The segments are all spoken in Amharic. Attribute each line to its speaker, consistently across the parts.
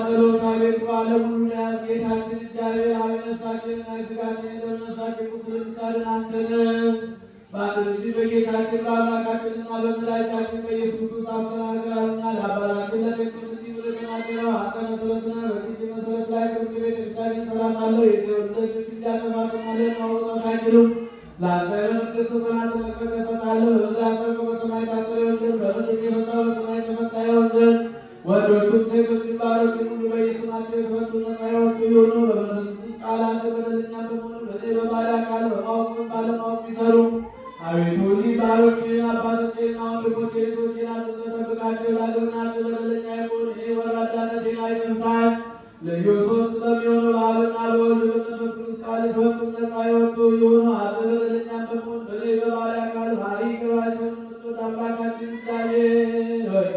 Speaker 1: ጸሎት አቤቱ ዓለሙን ያዝ። ጌታችን እግዚአብሔር አብ ነፍሳችንና ሥጋችንን በነፍሳችን ቁስል የምታድን አንተ ነህ። በአንድ ልጅ በጌታችን በአምላካችንና በመድኃኒታችን በኢየሱስ ክርስቶስ አፈናቅላልና ለአባታችን ለጴጥሮስ እንዲህ ብለህ ተናገረው። አንተ መሠረት ነህ። በዚህች መሠረት ላይ ቅድስት ቤተክርስቲያን እሠራታለሁ። የጽዮን ደጆች እንዲያጠፏትና ማውጣት አይችሉም። ለአንተ በመንግሥተ ሰማያት መክፈቻ እሰጣለሁ። በምድር ያሰርከው በሰማይ የታሰረ ይሆን ዘንድ፣ በምድር የፈታው በሰማይ የተፈታ ይሆን ዘንድ። ወንዶቹም ሴቶችም ባሮችም ሁሉ በየስማቸው የተፈቱ ነፃ የወጡ ይሁኑ። በመንፈስ ቃላት በደለኛ በመሆኑ በእኔ በባሪያ ቃል በማወቅም ባለማወቅ ቢሰሩ አቤቱ እኒህ ባሮችህን አባቶቼንና ወንድሞቼን እህቶቼን አጽንተህ ጠብቃቸው። ላገናቸው በደለኛ ይሁን። እኔ ወራዳነቴን አይተምታል። ልዩ ሦስት በሚሆኑ በአብና በወልድ በመንፈስ ቅዱስ ቃል የተፈቱ ነፃ የወጡ ይሁኑ። አንተ በደለኛ በመሆን በእኔ በባሪያ ቃል ባህሪ ክብራቸውን የምትወድ አምላካችን እግዚአብሔር ሆይ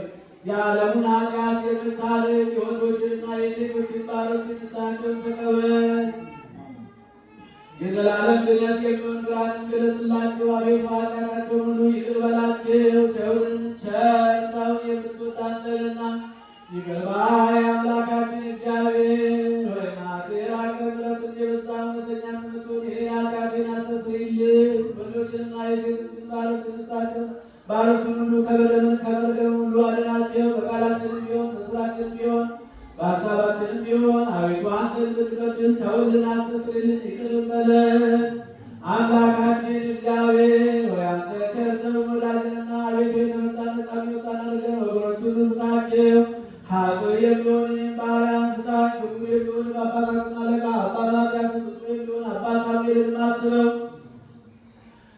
Speaker 1: የዓለሙን ኃጢአት የምታርቅ የወንዶችንና የሴቶችን ባሮች ንስሐቸውን ተቀበል። የዘላለም ድነት የሚሆን ብርሃንን ግለጽላቸው። አቤቱ ኃጢአታቸውን ሁሉ ይቅር በላቸው። ቸር ሰውን የምትወድ አንተ ነህና ይቅር ባይ አምላካችን እግዚአብሔር ሆይ መዓትህ የራቀ ምሕረትህ የበዛ እውነተኛ የምትሆን ይህን ኃጢአቴን አስተስርይልኝ። ወንዶችንና የሴቶችን ባሮች ንስሐቸውን ባሮችን ሁሉ ከበደልን ከመርገም ሁሉ አድናቸው። በቃላችንም ቢሆን በሥራችንም ቢሆን በሐሳባችንም ቢሆን አቤቱ አንተን ብንበድል ተውልን፣ አስተስርይልን፣ ይቅር በለን። አምላካችን እግዚአብሔር ሆይ አንተ ቸር ሰው ወዳጅንና አቤቱ የተመታን ነፃ የሚወጣን አድርገን ወገኖቹን ፍታቸው። ኃጥእ የሚሆን እኔን ባሪያህን ፍታኝ። ክፉ የሚሆን በአባታችን አለቃ አባ ማትያስን፣ ብፁዕ የሚሆን አባ ሳሙኤልን አስበው።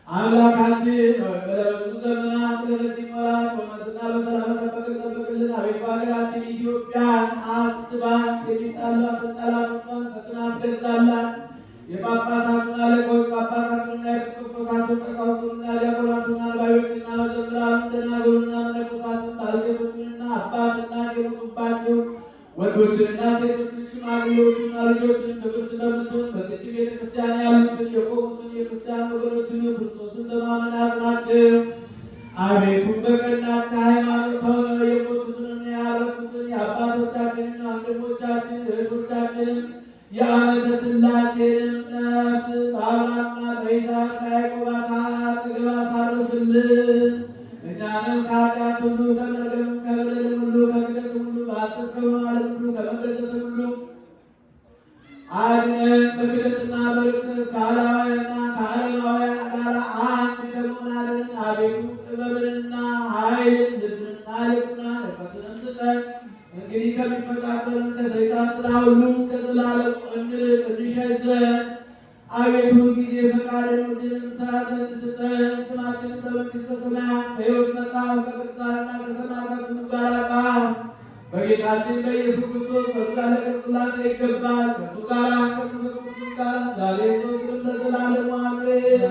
Speaker 1: አምላካችን ሆይ በብዙ ዘመናት ለረጅም ወራት በእውነትና በሰላም ጠብቅልን። አቤቱ ሀገራችን ኢትዮጵያን አስባት። የሚጣሏትን ጠላቶቿን ፈጥነህ አስገዛላት። የጳጳሳቱን አለቆች ጳጳሳቱንና ኤጲስቆጶሳቱን ቀሳውስቱንና ዲያቆናቱን አንባቢዎችና መዘምራኑን ደናግሉንና መነኮሳቱን ባልቴቶቹንና አባት እናት የሞቱባቸው ወንዶችንና ሴቶችን ሽማግሌዎችና ልጆችን ክብርት በምትሆን በዚህች ቤተክርስቲያን ያሉትን የቆሙትን የክርስቲያን ወገኖችን ክርስቶስን በማመን አጽናቸው። አቤቱ በቀናች ሃይማኖት ሆነው የሞቱትንና ያረፉትን የአባቶቻችንን ወንድሞቻችን እህቶቻችንን የዓመተ ሥላሴንም ነፍስ በአብርሃምና በይስሐቅ በያዕቆብ አጠገብ አሳርፍልን። እኛንም ከኃጢአት ሁሉ ከመርገምም ከበደልም ሁሉ ከክደትም ሁሉ በሐሰት ከመማልም ሁሉ ከመገዘትም ሁሉ አድነን። በክደትና በርኵሰት ከአላውያንና ከዓለማውያን ጋር አንድ ከመሆን አድነን። አቤቱ ጥበብንና ኃይልን ልብንና ልቡናን እውቀትንም ስጠን። እንግዲህ ከሚፈታተን ከሰይጣን ሥራ ሁሉ እስከ ዘላለሙ እንርቅ እንሸሽ ዘንድ አቤቱ ጊዜ ፈቃድን ወደን ሰዓትን ስጠን። ስማችንን በመንግሥተ ሰማያት በሕይወት መጽሐፍ ከቅዱሳንና ከሰማዕታት ሁሉ ጋር ጻፍ። በጌታችን በኢየሱስ ክርስቶስ በሥላሴ ቅድስት ላንተ ይገባል። ከእሱ ጋር ከመንፈስ ቅዱስ ጋር ዛሬ ዘወትርም ለዘላለሙ አሜን።